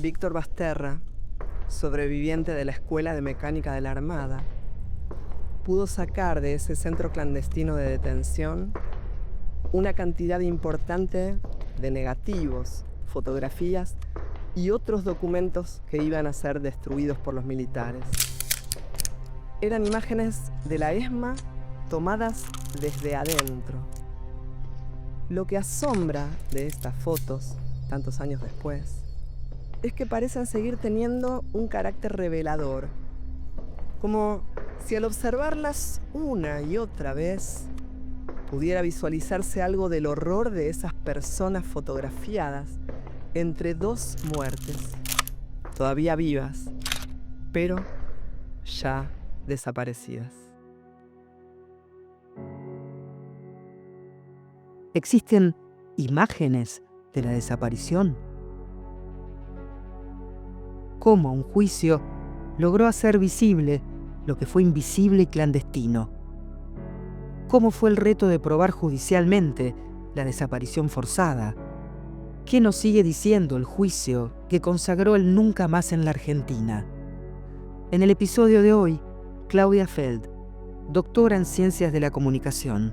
Víctor Basterra, sobreviviente de la Escuela de Mecánica de la Armada, pudo sacar de ese centro clandestino de detención una cantidad importante de negativos, fotografías y otros documentos que iban a ser destruidos por los militares. Eran imágenes de la ESMA tomadas desde adentro. Lo que asombra de estas fotos, tantos años después, es que parecen seguir teniendo un carácter revelador, como si al observarlas una y otra vez pudiera visualizarse algo del horror de esas personas fotografiadas entre dos muertes, todavía vivas, pero ya desaparecidas. ¿Existen imágenes de la desaparición? ¿Cómo un juicio logró hacer visible lo que fue invisible y clandestino? ¿Cómo fue el reto de probar judicialmente la desaparición forzada? ¿Qué nos sigue diciendo el juicio que consagró el nunca más en la Argentina? En el episodio de hoy, Claudia Feld, doctora en Ciencias de la Comunicación.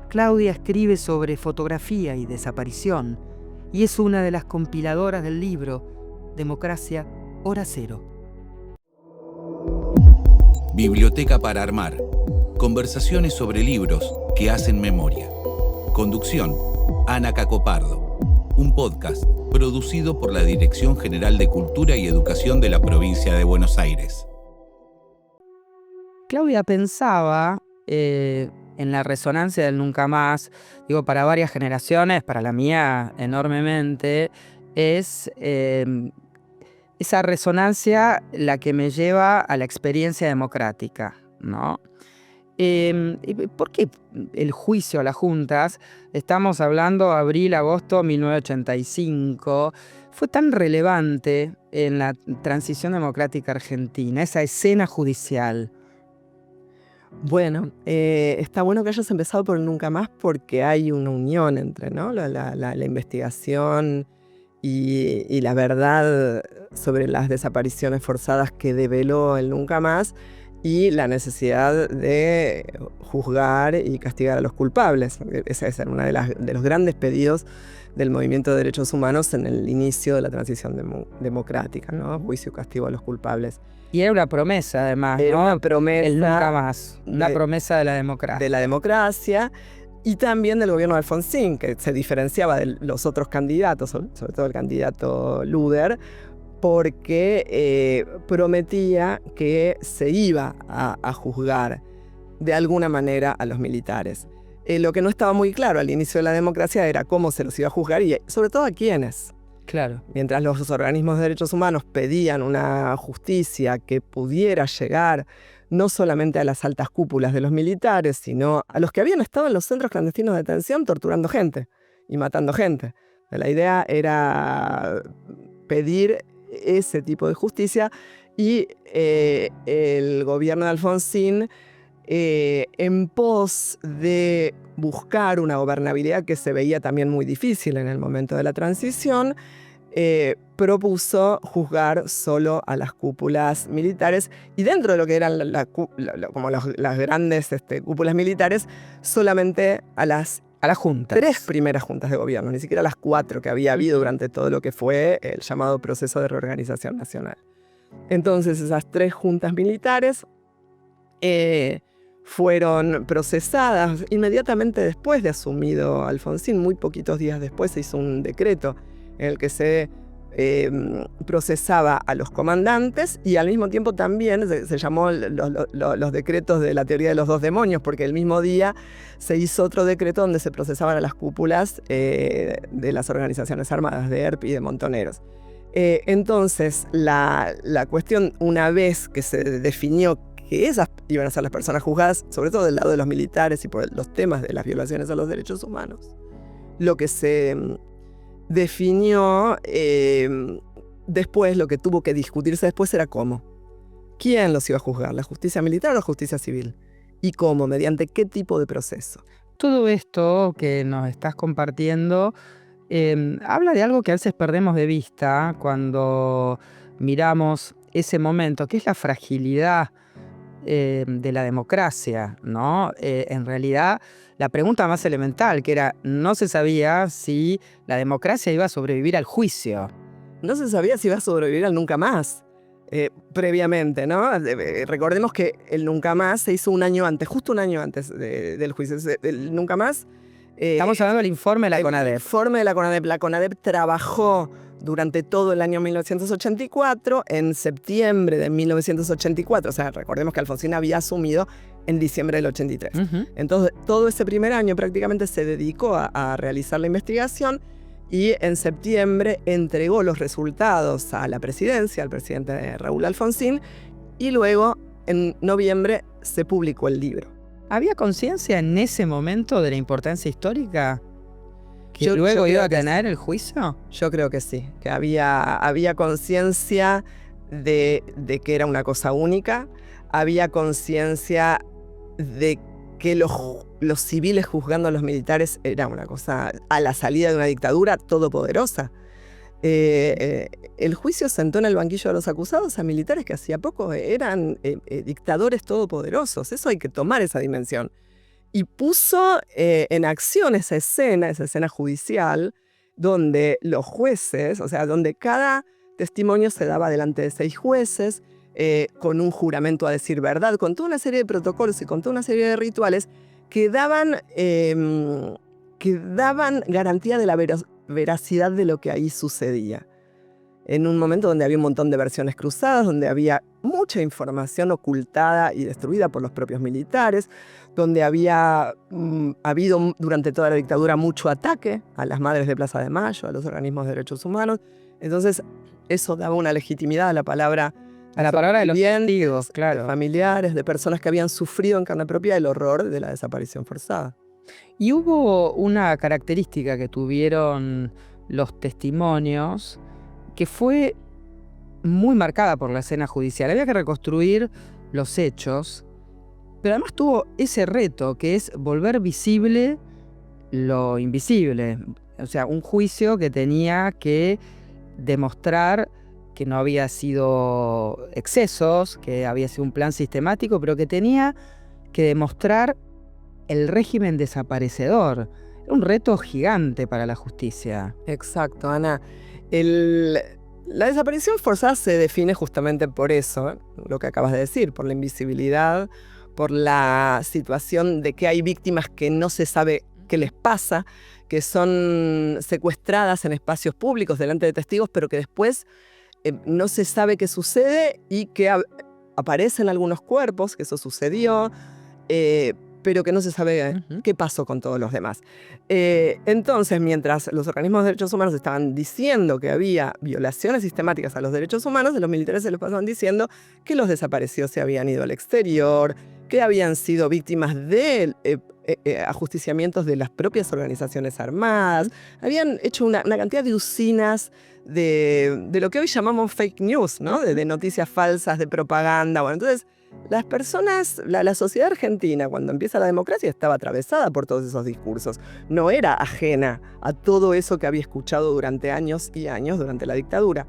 Claudia escribe sobre fotografía y desaparición y es una de las compiladoras del libro Democracia, Hora Cero. Biblioteca para armar. Conversaciones sobre libros que hacen memoria. Conducción, Ana Cacopardo. Un podcast producido por la Dirección General de Cultura y Educación de la Provincia de Buenos Aires. Claudia pensaba en la resonancia del nunca más, para varias generaciones, para la mía enormemente, es esa resonancia la que me lleva a la experiencia democrática, ¿no? ¿Por qué el juicio a las juntas? Estamos hablando de abril-agosto de 1985. Fue tan relevante en la transición democrática argentina, esa escena judicial. Bueno, está bueno que hayas empezado por el nunca más porque hay una unión entre, ¿no?, la investigación y la verdad sobre las desapariciones forzadas que develó el nunca más y la necesidad de juzgar y castigar a los culpables. Ese es uno de los grandes pedidos del movimiento de derechos humanos en el inicio de la transición democrática, ¿no? Juicio y castigo a los culpables. Y era una promesa, además, era, ¿no? Una promesa. El nunca más. Una promesa de la democracia. De la democracia y también del gobierno de Alfonsín, que se diferenciaba de los otros candidatos, sobre todo el candidato Luder, porque prometía que se iba a juzgar de alguna manera a los militares. Lo que no estaba muy claro al inicio de la democracia era cómo se los iba a juzgar y sobre todo a quiénes. Claro. Mientras los organismos de derechos humanos pedían una justicia que pudiera llegar no solamente a las altas cúpulas de los militares, sino a los que habían estado en los centros clandestinos de detención torturando gente y matando gente. La idea era pedir ese tipo de justicia y el gobierno de Alfonsín, en pos de buscar una gobernabilidad que se veía también muy difícil en el momento de la transición, propuso juzgar solo a las cúpulas militares y dentro de lo que eran las grandes cúpulas militares, solamente a las juntas. 3 primeras juntas de gobierno, ni siquiera las 4 que había habido durante todo lo que fue el llamado proceso de reorganización nacional. Entonces esas 3 juntas militares fueron procesadas inmediatamente después de asumido Alfonsín. Muy poquitos días después se hizo un decreto en el que se procesaba a los comandantes y al mismo tiempo también se llamó los decretos de la teoría de los 2 demonios, porque el mismo día se hizo otro decreto donde se procesaban a las cúpulas de las organizaciones armadas, de ERP y de Montoneros. Entonces, la cuestión, una vez que se definió que esas iban a ser las personas juzgadas, sobre todo del lado de los militares y por los temas de las violaciones a los derechos humanos, lo que se definió después, lo que tuvo que discutirse después era cómo. ¿Quién los iba a juzgar? ¿La justicia militar o la justicia civil? ¿Y cómo? ¿Mediante qué tipo de proceso? Todo esto que nos estás compartiendo Habla de algo que a veces perdemos de vista cuando miramos ese momento, que es la fragilidad de la democracia, ¿no? En realidad, la pregunta más elemental, que era, no se sabía si la democracia iba a sobrevivir al juicio. No se sabía si iba a sobrevivir al nunca más, previamente, ¿no? Recordemos que el nunca más se hizo un año antes, justo un año antes del juicio. El nunca más... Estamos hablando del informe de la el CONADEP. informe de la CONADEP. La CONADEP trabajó durante todo el año 1984, en septiembre de 1984. O sea, recordemos que Alfonsín había asumido en diciembre del 83. Entonces, todo ese primer año prácticamente se dedicó a realizar la investigación y en septiembre entregó los resultados a la presidencia, al presidente Raúl Alfonsín, y luego en noviembre se publicó el libro. ¿Había conciencia en ese momento de la importancia histórica que Yo luego iba a creo que tener el juicio? Yo creo que sí, que había conciencia de que era una cosa única, había conciencia de que los civiles juzgando a los militares era una cosa a la salida de una dictadura todopoderosa. El juicio sentó en el banquillo de los acusados a militares que hacía poco eran dictadores todopoderosos. Eso hay que tomar esa dimensión. Y puso en acción esa escena judicial, donde los jueces, o sea, donde cada testimonio se daba delante de 6 jueces, con un juramento a decir verdad, con toda una serie de protocolos y con toda una serie de rituales que daban garantía de la veracidad de lo que ahí sucedía. En un momento donde había un montón de versiones cruzadas, donde había mucha información ocultada y destruida por los propios militares, donde había habido durante toda la dictadura mucho ataque a las madres de Plaza de Mayo, a los organismos de derechos humanos. Entonces, eso daba una legitimidad a la palabra de los testigos, claro. De familiares, de personas que habían sufrido en carne propia el horror de la desaparición forzada. Y hubo una característica que tuvieron los testimonios que fue muy marcada por la escena judicial. Había que reconstruir los hechos, pero además tuvo ese reto que es volver visible lo invisible. O sea, un juicio que tenía que demostrar que no había sido excesos, que había sido un plan sistemático, pero que tenía que demostrar el régimen desaparecedor. Era un reto gigante para la justicia. Exacto, Ana. La desaparición forzada se define justamente por eso, lo que acabas de decir, por la invisibilidad, por la situación de que hay víctimas que no se sabe qué les pasa, que son secuestradas en espacios públicos delante de testigos, pero que después no se sabe qué sucede y que aparecen algunos cuerpos, que eso sucedió, pero que no se sabe qué pasó con todos los demás. Entonces, mientras los organismos de derechos humanos estaban diciendo que había violaciones sistemáticas a los derechos humanos, los militares se los pasaban diciendo que los desaparecidos se habían ido al exterior, que habían sido víctimas de ajusticiamientos de las propias organizaciones armadas, habían hecho una cantidad de usinas de lo que hoy llamamos fake news, ¿no? De noticias falsas, de propaganda. Bueno, entonces, las personas, la sociedad argentina, cuando empieza la democracia, estaba atravesada por todos esos discursos. No era ajena a todo eso que había escuchado durante años y años durante la dictadura.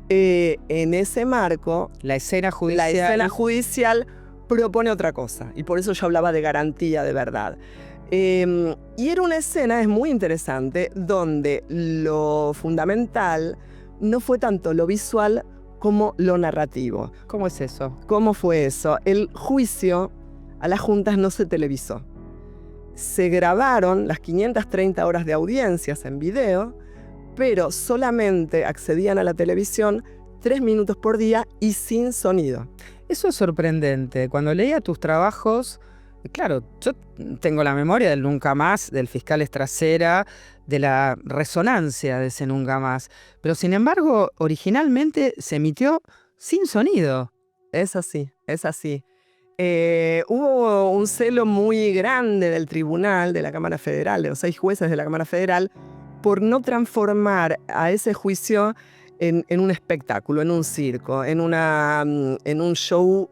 En ese marco, la escena judicial propone otra cosa. Y por eso yo hablaba de garantía de verdad. Y era una escena, es muy interesante, donde lo fundamental no fue tanto lo visual como lo narrativo. ¿Cómo es eso? ¿Cómo fue eso? El juicio a las juntas no se televisó. Se grabaron las 530 horas de audiencias en video, pero solamente accedían a la televisión 3 minutos por día y sin sonido. Eso es sorprendente. Cuando leía tus trabajos, claro, yo tengo la memoria del Nunca Más, del fiscal Estracera, de la resonancia de ese Nunca Más. Pero sin embargo, originalmente se emitió sin sonido. Es así, es así. Hubo un celo muy grande del tribunal, de la Cámara Federal, de los 6 jueces de la Cámara Federal, por no transformar a ese juicio en un espectáculo, en un circo, en un show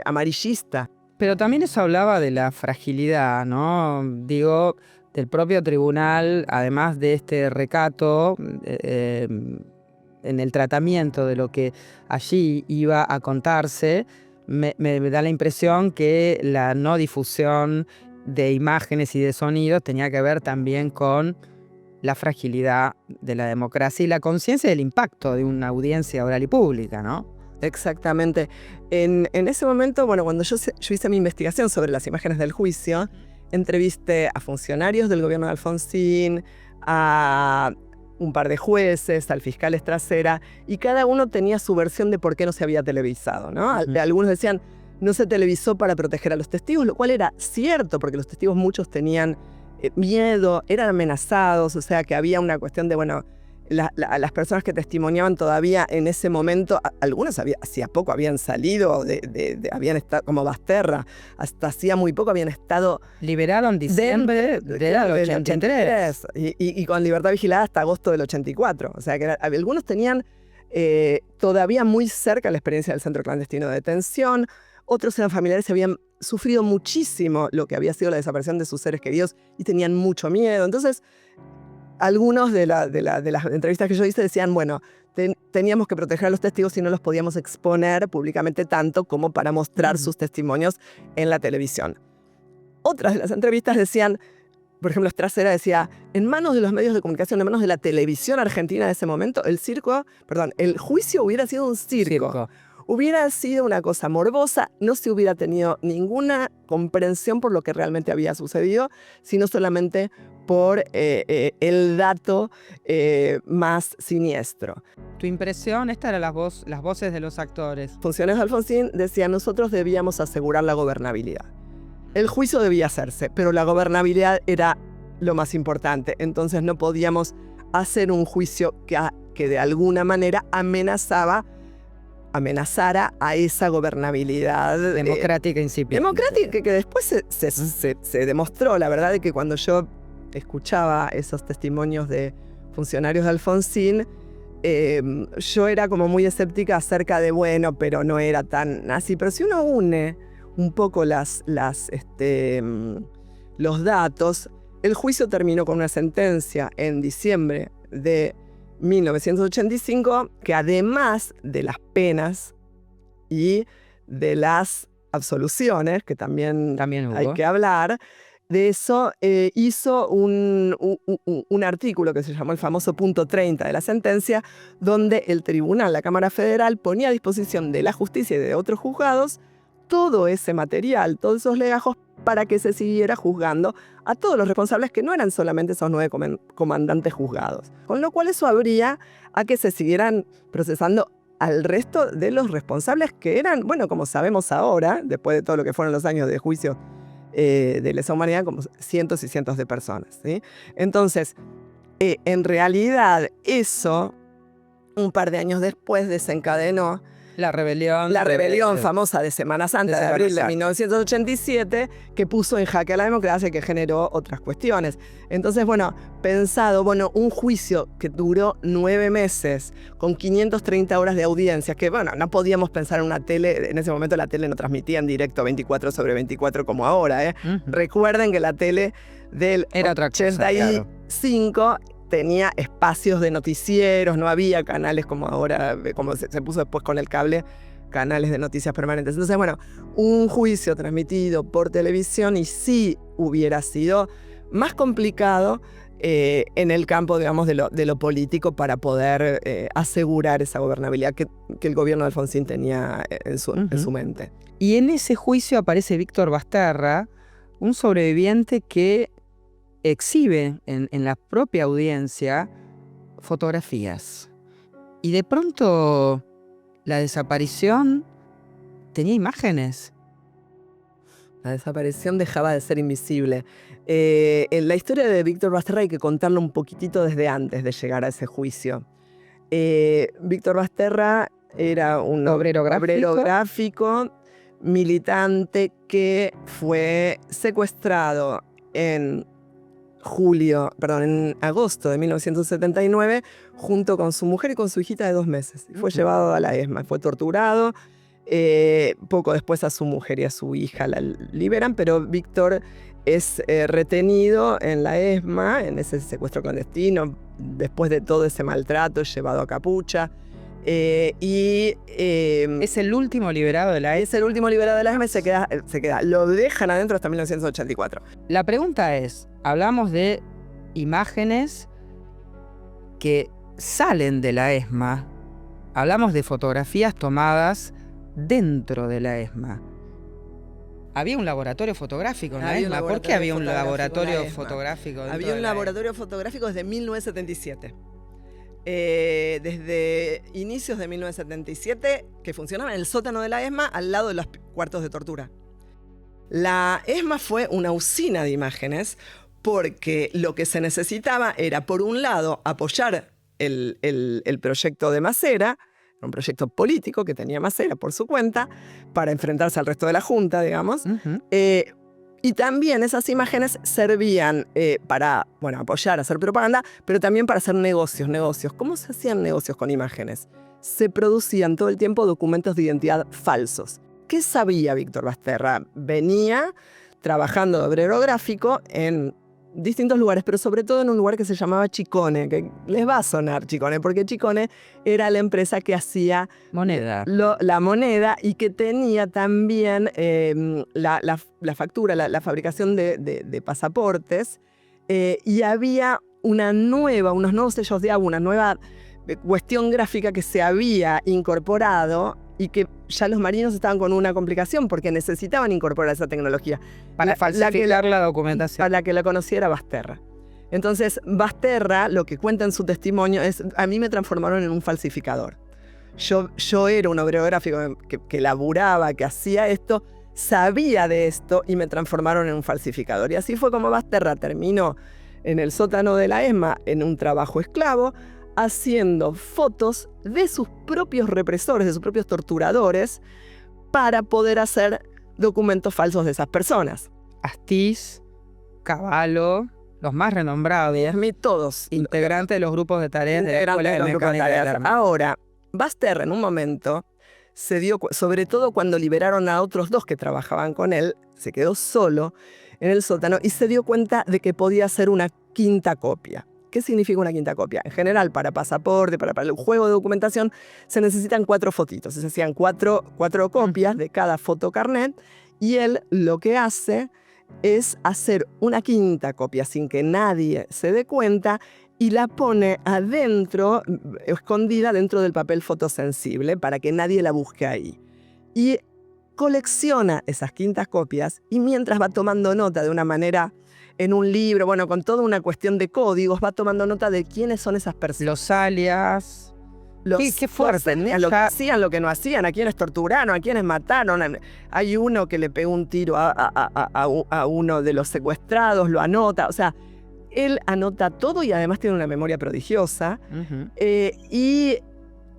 amarillista. Pero también eso hablaba de la fragilidad, ¿no? Digo, del propio tribunal, además de este recato en el tratamiento de lo que allí iba a contarse, me da la impresión que la no difusión de imágenes y de sonidos tenía que ver también con la fragilidad de la democracia y la conciencia del impacto de una audiencia oral y pública, ¿no? Exactamente. En ese momento, bueno, cuando yo hice mi investigación sobre las imágenes del juicio, entrevisté a funcionarios del gobierno de Alfonsín, a un par de jueces, al fiscal Estracera, y cada uno tenía su versión de por qué no se había televisado, ¿no? Algunos decían, no se televisó para proteger a los testigos, lo cual era cierto, porque los testigos muchos tenían miedo, eran amenazados, o sea que había una cuestión de, bueno, las personas que testimoniaban todavía en ese momento, algunos hacía poco habían salido, habían estado como Basterra, hasta hacía muy poco habían estado... Liberado en diciembre del 83. Y con libertad vigilada hasta agosto del 84. O sea que algunos tenían todavía muy cerca la experiencia del centro clandestino de detención, otros eran familiares y habían sufrido muchísimo lo que había sido la desaparición de sus seres queridos y tenían mucho miedo. Entonces, algunos de las entrevistas que yo hice decían, bueno, teníamos que proteger a los testigos y no los podíamos exponer públicamente tanto como para mostrar sus testimonios en la televisión. Otras de las entrevistas decían, por ejemplo, Estracera decía, en manos de los medios de comunicación, en manos de la televisión argentina de ese momento, el juicio hubiera sido un circo. Hubiera sido una cosa morbosa, no se hubiera tenido ninguna comprensión por lo que realmente había sucedido, sino solamente por el dato más siniestro. ¿Tu impresión? Estas eran las voces de los actores. Funcionarios de Alfonsín decían, nosotros debíamos asegurar la gobernabilidad. El juicio debía hacerse, pero la gobernabilidad era lo más importante. Entonces no podíamos hacer un juicio que de alguna manera amenazara a esa gobernabilidad democrática incipiente. Democrática, que después se demostró, la verdad, de que cuando yo escuchaba esos testimonios de funcionarios de Alfonsín, yo era como muy escéptica acerca de, bueno, pero no era tan así. Pero si uno une un poco los datos, el juicio terminó con una sentencia en diciembre de 1985, que además de las penas y de las absoluciones, que también hay que hablar, de eso hizo un artículo que se llamó el famoso punto 30 de la sentencia, donde el tribunal, la Cámara Federal, ponía a disposición de la justicia y de otros juzgados todo ese material, todos esos legajos, para que se siguiera juzgando a todos los responsables, que no eran solamente esos 9 comandantes juzgados. Con lo cual eso habría a que se siguieran procesando al resto de los responsables, que eran, bueno, como sabemos ahora, después de todo lo que fueron los años de juicio de lesa humanidad, como cientos y cientos de personas, ¿sí? Entonces, en realidad eso, un par de años después, desencadenó la rebelión famosa de Semana Santa de abril de 1987, que puso en jaque a la democracia y que generó otras cuestiones. Entonces, un juicio que duró 9 meses, con 530 horas de audiencias, que no podíamos pensar en una tele, en ese momento la tele no transmitía en directo 24/24 como ahora. Recuerden que la tele del 85 tenía espacios de noticieros, no había canales como ahora, como se puso después con el cable, canales de noticias permanentes. Entonces, un juicio transmitido por televisión y sí hubiera sido más complicado en el campo, digamos, de lo político, para poder asegurar esa gobernabilidad que el gobierno de Alfonsín tenía en su mente. Y en ese juicio aparece Víctor Basterra, un sobreviviente que exhibe en la propia audiencia fotografías. Y de pronto la desaparición tenía imágenes. La desaparición dejaba de ser invisible. En la historia de Víctor Basterra hay que contarlo un poquitito desde antes de llegar a ese juicio. Víctor Basterra era un obrero gráfico, militante, que fue secuestrado en agosto de 1979, junto con su mujer y con su hijita de 2 meses. Fue llevado a la ESMA, fue torturado Poco después a su mujer y a su hija la liberan, pero Víctor es retenido en la ESMA, en ese secuestro clandestino, después de todo ese maltrato, llevado a capucha. Es el último liberado de la ESMA. Es el último liberado de la ESMA y se queda. Lo dejan adentro hasta 1984. La pregunta es, hablamos de imágenes que salen de la ESMA, hablamos de fotografías tomadas dentro de la ESMA. ¿Había un laboratorio fotográfico en la ESMA? ¿Por qué había un laboratorio fotográfico dentro Había un de la laboratorio fotográfico desde 1977. Desde inicios de 1977, que funcionaba en el sótano de la ESMA, al lado de los cuartos de tortura. La ESMA fue una usina de imágenes porque lo que se necesitaba era, por un lado, apoyar el proyecto de Macera, un proyecto político que tenía Macera por su cuenta, para enfrentarse al resto de la Junta, digamos. Y también esas imágenes servían para apoyar, hacer propaganda, pero también para hacer negocios. ¿Cómo se hacían negocios con imágenes? Se producían todo el tiempo documentos de identidad falsos. ¿Qué sabía Víctor Basterra? Venía trabajando de obrero gráfico en distintos lugares, pero sobre todo en un lugar que se llamaba Chicone, que les va a sonar Chicone, porque Chicone era la empresa que hacía la moneda y que tenía también la factura, la fabricación de pasaportes, y había unos nuevos sellos de agua, una nueva cuestión gráfica que se había incorporado y que ya los marinos estaban con una complicación porque necesitaban incorporar esa tecnología. Para falsificar la documentación. Para que la conociera Basterra. Entonces, Basterra, lo que cuenta en su testimonio es: a mí me transformaron en un falsificador. Yo era un obrero gráfico que laburaba, que hacía esto, sabía de esto y me transformaron en un falsificador. Y así fue como Basterra terminó en el sótano de la ESMA en un trabajo esclavo, haciendo fotos de sus propios represores, de sus propios torturadores, para poder hacer documentos falsos de esas personas. Astiz, Cavallo, los más renombrados, todos integrantes de los grupos de tareas de la Escuela de Mecánica de la Armada. Ahora, Basterra en un momento se dio, sobre todo cuando liberaron a otros dos que trabajaban con él, se quedó solo en el sótano y se dio cuenta de que podía hacer una quinta copia. ¿Qué significa una quinta copia? En general, para pasaporte, para el juego de documentación, se necesitan 4 fotitos. Se hacían cuatro copias de cada fotocarnet y él lo que hace es hacer una quinta copia sin que nadie se dé cuenta y la pone adentro, escondida dentro del papel fotosensible para que nadie la busque ahí. Y colecciona esas quintas copias y mientras va tomando nota de una manera en un libro, con toda una cuestión de códigos, va tomando nota de quiénes son esas personas. Los alias. Qué fuerte. Lo que hacían, lo que no hacían, a quiénes torturaron, a quiénes mataron. Hay uno que le pegó un tiro a uno de los secuestrados, lo anota. O sea, él anota todo y además tiene una memoria prodigiosa. Y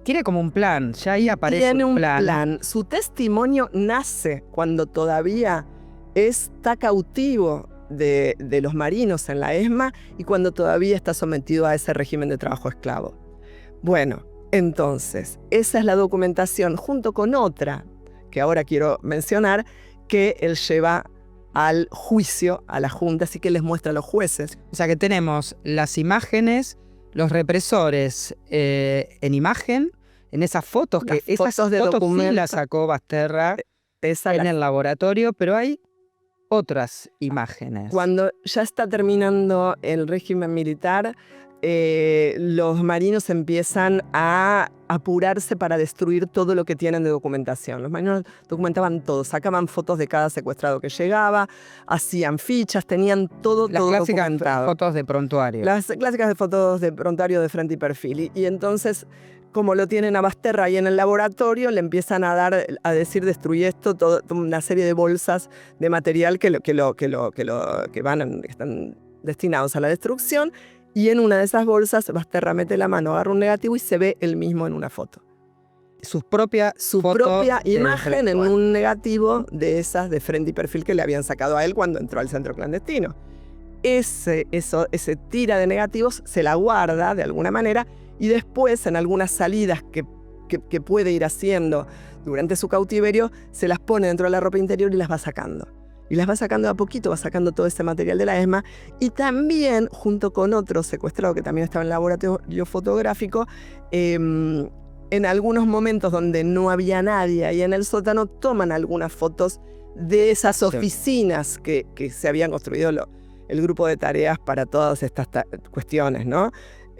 tiene como un plan, ya ahí aparece un plan. Su testimonio nace cuando todavía está cautivo de los marinos en la ESMA y cuando todavía está sometido a ese régimen de trabajo esclavo. Bueno, entonces, esa es la documentación junto con otra que ahora quiero mencionar, que él lleva al juicio, a la Junta, así que les muestra a los jueces. O sea que tenemos las imágenes, los represores en imagen, en esas fotos, que esas fotos sí las sacó Basterra en el laboratorio, pero hay otras imágenes. Cuando ya está terminando el régimen militar, los marinos empiezan a apurarse para destruir todo lo que tienen de documentación. Los marinos documentaban todo, sacaban fotos de cada secuestrado que llegaba, hacían fichas, tenían todo documentado. Fotos de prontuario. Las clásicas de fotos de prontuario de frente y perfil. Y entonces, como lo tienen a Basterra ahí en el laboratorio, le empiezan a decir destruye esto, toda una serie de bolsas de material que están destinados a la destrucción. Y en una de esas bolsas, Basterra mete la mano, agarra un negativo y se ve él mismo en una foto. Su propia imagen en un negativo de esas de frente y perfil que le habían sacado a él cuando entró al centro clandestino. Ese tira de negativos se la guarda de alguna manera y después en algunas salidas que que puede ir haciendo durante su cautiverio, se las pone dentro de la ropa interior y las va sacando. Y las va sacando de a poquito, va sacando todo ese material de la ESMA. Y también, junto con otro secuestrado que también estaba en el laboratorio fotográfico, en algunos momentos donde no había nadie ahí en el sótano, toman algunas fotos de esas oficinas que se habían construido el grupo de tareas para todas estas cuestiones, ¿no?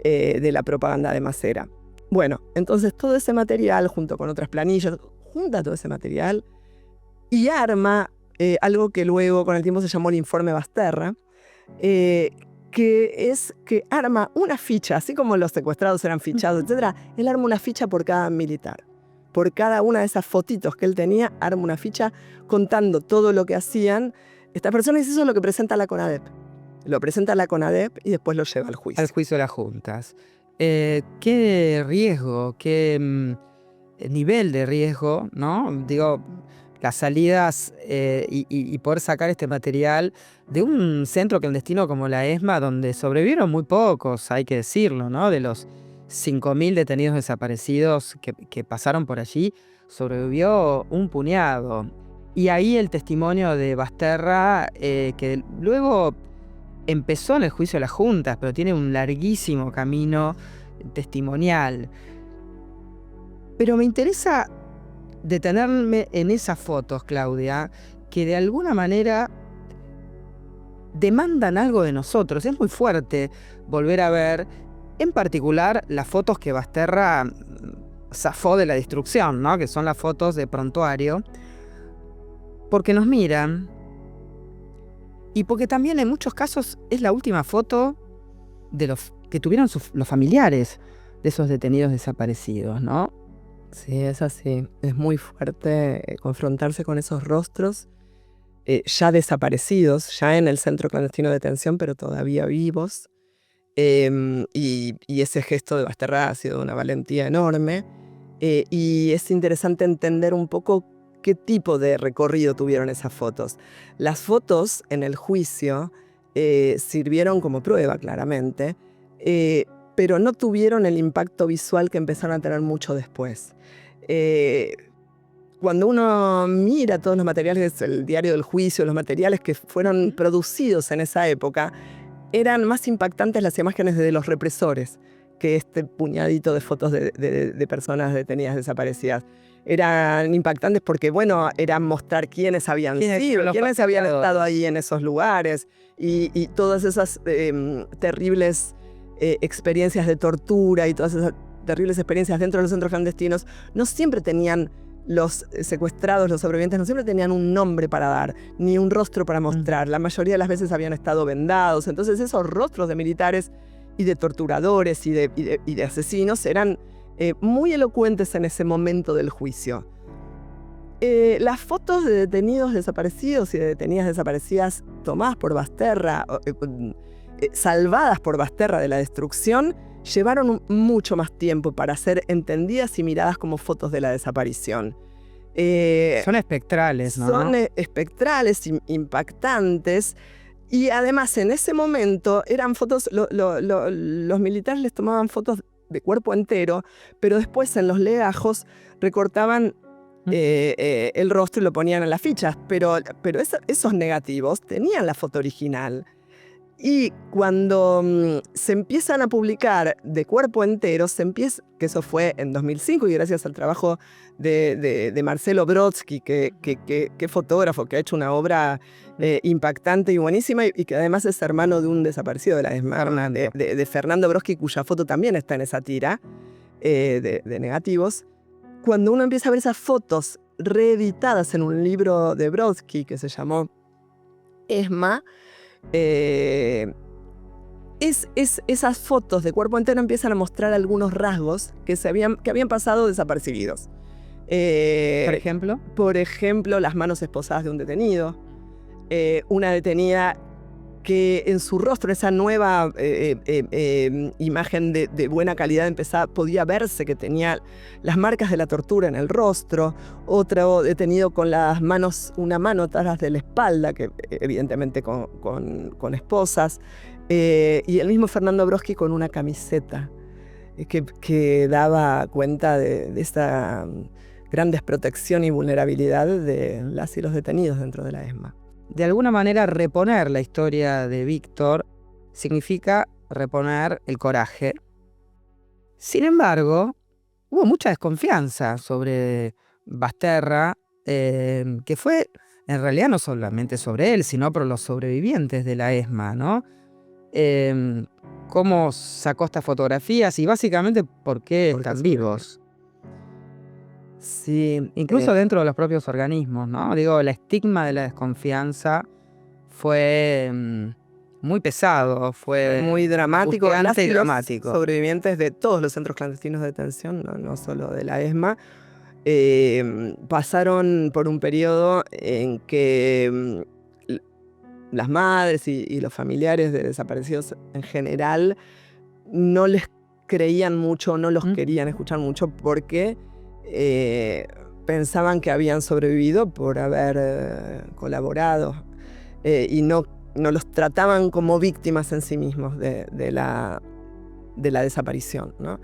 De la propaganda de Macera. Bueno, entonces todo ese material, junto con otras planillas, junta todo ese material y arma algo que luego con el tiempo se llamó el informe Basterra, que es que arma una ficha, así como los secuestrados eran fichados, etc., él arma una ficha por cada militar. Por cada una de esas fotitos que él tenía, arma una ficha contando todo lo que hacían estas personas, y eso es lo que presenta la CONADEP. Lo presenta la CONADEP y después lo lleva al juicio. Al juicio de las juntas. ¿Qué riesgo, qué nivel de riesgo, ¿no? Digo, las salidas y poder sacar este material de un centro clandestino como la ESMA, donde sobrevivieron muy pocos, hay que decirlo, ¿no? De los 5.000 detenidos desaparecidos que pasaron por allí, sobrevivió un puñado. Y ahí el testimonio de Basterra, que luego empezó en el juicio de las juntas, pero tiene un larguísimo camino testimonial. Pero me interesa detenerme en esas fotos, Claudia, que de alguna manera demandan algo de nosotros. Es muy fuerte volver a ver, en particular, las fotos que Basterra zafó de la destrucción, ¿no? Que son las fotos de prontuario, porque nos miran y porque también en muchos casos es la última foto de los que tuvieron los familiares de esos detenidos desaparecidos, ¿no? Sí, es así. Es muy fuerte confrontarse con esos rostros ya desaparecidos, ya en el centro clandestino de detención, pero todavía vivos. Y ese gesto de Basterra ha sido una valentía enorme. Y es interesante entender un poco qué tipo de recorrido tuvieron esas fotos. Las fotos en el juicio sirvieron como prueba, claramente, pero no tuvieron el impacto visual que empezaron a tener mucho después. Cuando uno mira todos los materiales, el diario del juicio, los materiales que fueron producidos en esa época, eran más impactantes las imágenes de los represores que este puñadito de fotos de personas detenidas desaparecidas. Eran impactantes porque, bueno, eran mostrar quiénes habían sido, quiénes habían estado ahí en esos lugares y todas esas terribles experiencias de tortura y todas esas terribles experiencias dentro de los centros clandestinos. No siempre tenían los secuestrados, los sobrevivientes, no siempre tenían un nombre para dar, ni un rostro para mostrar. La mayoría de las veces habían estado vendados. Entonces esos rostros de militares y de torturadores y de asesinos eran muy elocuentes en ese momento del juicio. Las fotos de detenidos desaparecidos y de detenidas desaparecidas tomadas por Basterra, salvadas por Basterra de la destrucción, llevaron mucho más tiempo para ser entendidas y miradas como fotos de la desaparición. Son espectrales, ¿no? Son espectrales, impactantes. Y además, en ese momento, eran fotos, los militares les tomaban fotos de cuerpo entero, pero después en los legajos recortaban el rostro y lo ponían en las fichas. Pero esos negativos tenían la foto original. Y cuando se empiezan a publicar de cuerpo entero, que eso fue en 2005, y gracias al trabajo de Marcelo Brodsky, que fotógrafo, que ha hecho una obra impactante y buenísima, y que además es hermano de un desaparecido de la ESMA, de Fernando Brodsky, cuya foto también está en esa tira de negativos. Cuando uno empieza a ver esas fotos reeditadas en un libro de Brodsky que se llamó ESMA, esas fotos de cuerpo entero empiezan a mostrar algunos rasgos que habían pasado desapercibidos. Por ejemplo, las manos esposadas de un detenido. Una detenida que en su rostro, esa nueva imagen de buena calidad, podía verse que tenía las marcas de la tortura en el rostro. Otro detenido con las manos, una mano atrás de la espalda, que evidentemente con esposas. Y el mismo Fernando Brodsky con una camiseta. que daba cuenta de esta gran desprotección y vulnerabilidad de las y los detenidos dentro de la ESMA. De alguna manera, reponer la historia de Víctor significa reponer el coraje. Sin embargo, hubo mucha desconfianza sobre Basterra, que fue en realidad no solamente sobre él, sino por los sobrevivientes de la ESMA, ¿no? Cómo sacó estas fotografías y básicamente por qué están vivos. Sí, incluso dentro de los propios organismos, ¿no? Digo, el estigma de la desconfianza fue muy pesado, fue muy dramático. Y dramático. Los sobrevivientes de todos los centros clandestinos de detención, no solo de la ESMA, pasaron por un periodo en que las madres y los familiares de desaparecidos en general no les creían mucho, no los querían escuchar mucho porque pensaban que habían sobrevivido por haber colaborado y no los trataban como víctimas en sí mismos de la desaparición, ¿no?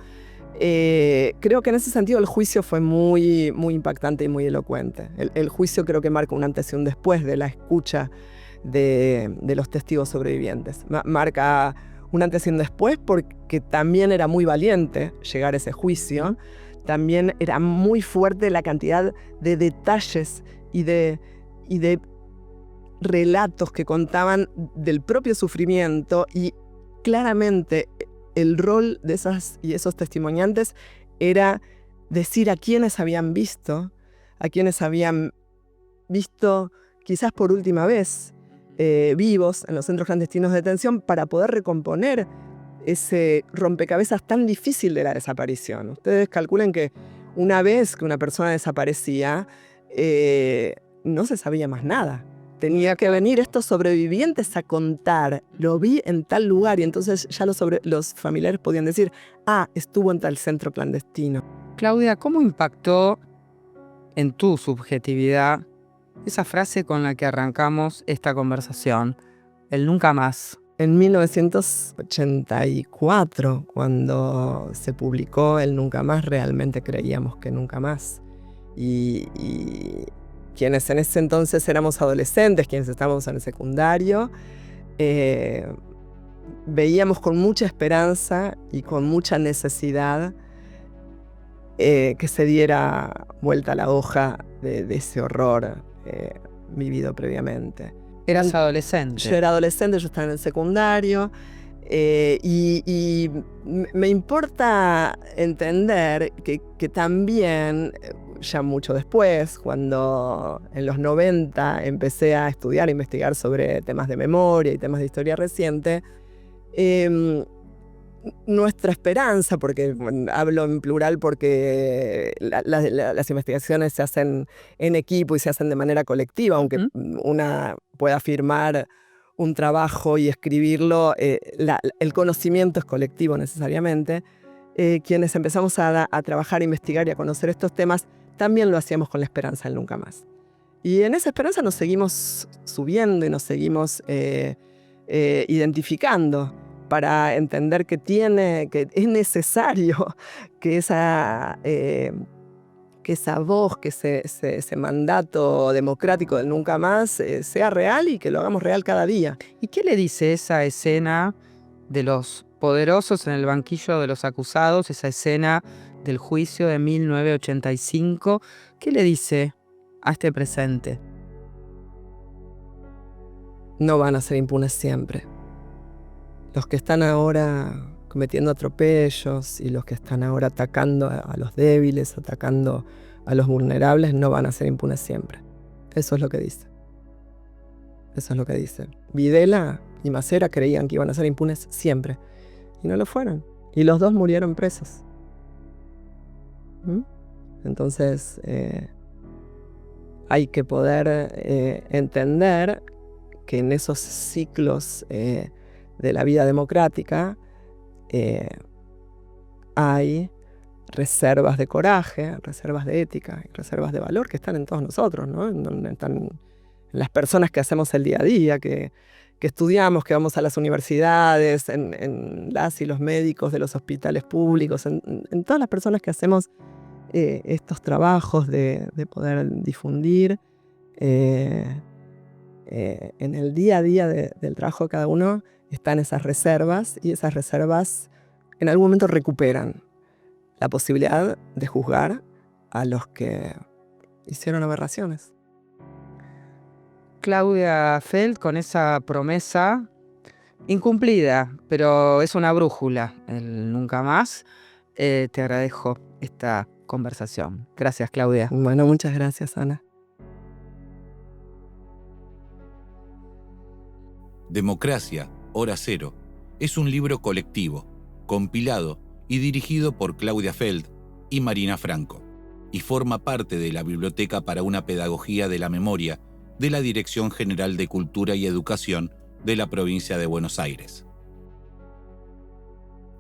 Creo que en ese sentido el juicio fue muy, muy impactante y muy elocuente. El juicio creo que marca un antes y un después de la escucha de los testigos sobrevivientes. Marca un antes y un después porque también era muy valiente llegar a ese juicio. También era muy fuerte la cantidad de detalles y de relatos que contaban del propio sufrimiento, y claramente el rol de esas y esos testimoniantes era decir a quienes habían visto quizás por última vez vivos en los centros clandestinos de detención, para poder recomponer ese rompecabezas tan difícil de la desaparición. Ustedes calculen que una vez que una persona desaparecía, no se sabía más nada. Tenía que venir estos sobrevivientes a contar, lo vi en tal lugar, y entonces ya los familiares podían decir, estuvo en tal centro clandestino. Claudia, ¿cómo impactó en tu subjetividad esa frase con la que arrancamos esta conversación, el nunca más? En 1984, cuando se publicó el Nunca Más, realmente creíamos que nunca más. Y quienes en ese entonces éramos adolescentes, quienes estábamos en el secundario, veíamos con mucha esperanza y con mucha necesidad que se diera vuelta a la hoja de ese horror vivido previamente. ¿Eras adolescente? Yo era adolescente, yo estaba en el secundario, y me importa entender que también, ya mucho después, cuando en los 90 empecé a estudiar e investigar sobre temas de memoria y temas de historia reciente, nuestra esperanza, porque hablo en plural porque las investigaciones se hacen en equipo y se hacen de manera colectiva, aunque una pueda firmar un trabajo y escribirlo, el conocimiento es colectivo necesariamente. Quienes empezamos a trabajar, a investigar y a conocer estos temas, también lo hacíamos con la esperanza del nunca más. Y en esa esperanza nos seguimos subiendo y nos seguimos identificando, para entender que es necesario que esa voz, que ese mandato democrático del nunca más sea real, y que lo hagamos real cada día. ¿Y qué le dice esa escena de los poderosos en el banquillo de los acusados, esa escena del juicio de 1985? ¿Qué le dice a este presente? No van a ser impunes siempre. Los que están ahora cometiendo atropellos y los que están ahora atacando a los débiles, atacando a los vulnerables, no van a ser impunes siempre. Eso es lo que dice. Eso es lo que dice. Videla y Macera creían que iban a ser impunes siempre, y no lo fueron. Y los dos murieron presos. Entonces, hay que poder entender que en esos ciclos de la vida democrática hay reservas de coraje, reservas de ética y reservas de valor que están en todos nosotros, ¿no? Están en las personas que hacemos el día a día, que que estudiamos, que vamos a las universidades, en las y los médicos de los hospitales públicos, en todas las personas que hacemos estos trabajos de poder difundir, en el día a día del trabajo de cada uno están esas reservas, y esas reservas en algún momento recuperan la posibilidad de juzgar a los que hicieron aberraciones. Claudia Feld, con esa promesa incumplida, pero es una brújula, el nunca más, te agradezco esta conversación. Gracias, Claudia. Bueno, muchas gracias, Ana. Democracia, Hora Cero, es un libro colectivo, compilado y dirigido por Claudia Feld y Marina Franco, y forma parte de la Biblioteca para una Pedagogía de la Memoria de la Dirección General de Cultura y Educación de la Provincia de Buenos Aires.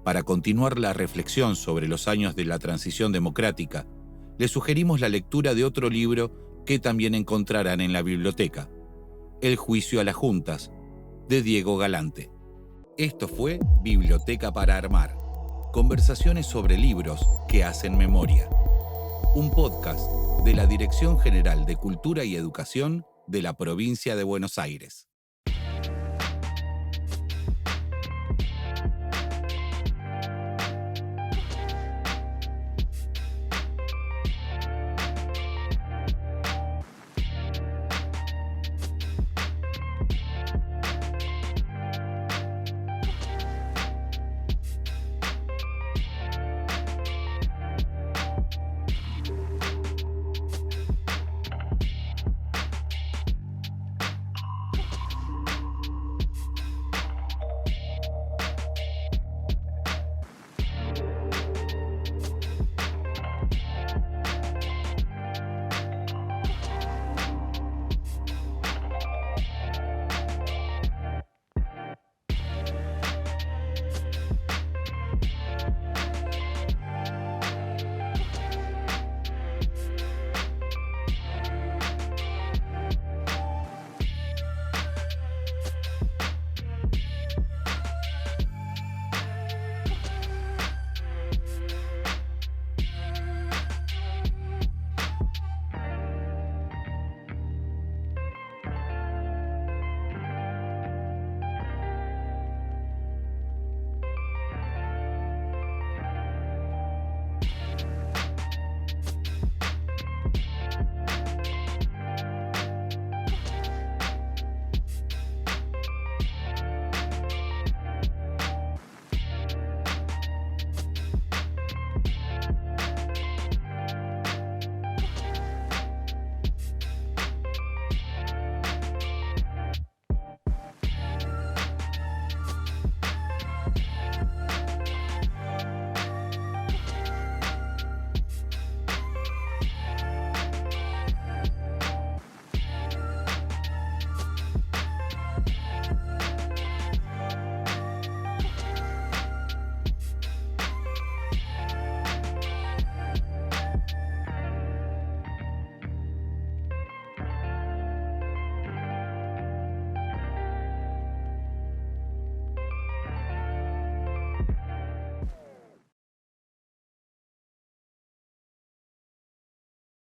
Para continuar la reflexión sobre los años de la transición democrática, les sugerimos la lectura de otro libro que también encontrarán en la biblioteca, El juicio a las juntas, de Diego Galante. Esto fue Biblioteca para Armar, conversaciones sobre libros que hacen memoria. Un podcast de la Dirección General de Cultura y Educación de la Provincia de Buenos Aires.